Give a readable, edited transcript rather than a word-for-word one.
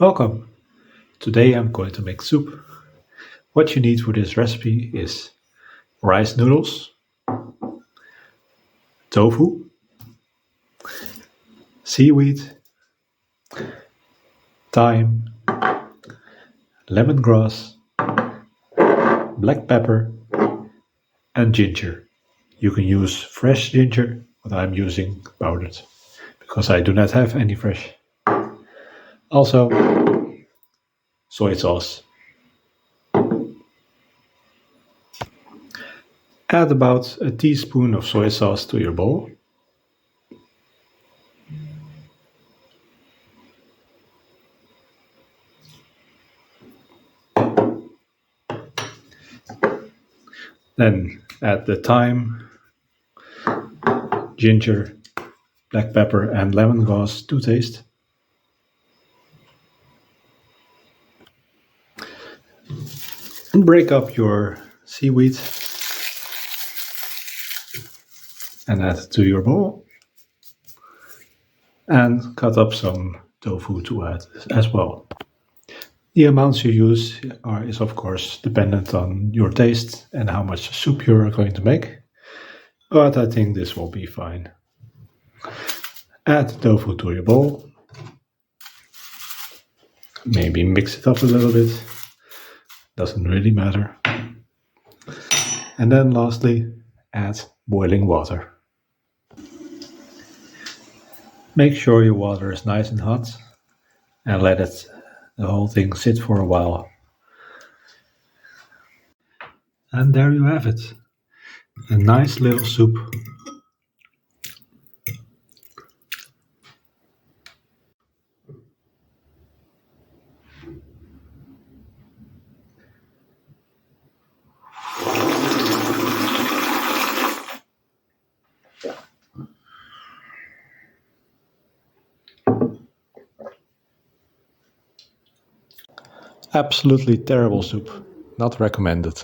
Welcome! Today I'm going to make soup. What you need for this recipe is rice noodles, tofu, seaweed, thyme, lemongrass, black pepper, and ginger. You can use fresh ginger, but I'm using powdered because I do not have any fresh. Also, soy sauce. Add about a teaspoon of soy sauce to your bowl. Then add the thyme, ginger, black pepper, and lemongrass to taste. And break up your seaweed and add it to your bowl. And cut up some tofu to add as well. The amounts you use is of course dependent on your taste and how much soup you're going to make, but I think this will be fine. Add the tofu to your bowl. Maybe mix it up a little bit. Doesn't really matter. And then lastly, add boiling water. Make sure your water is nice and hot and let the whole thing sit for a while. And there you have it. A nice little soup. Absolutely terrible soup. Not recommended.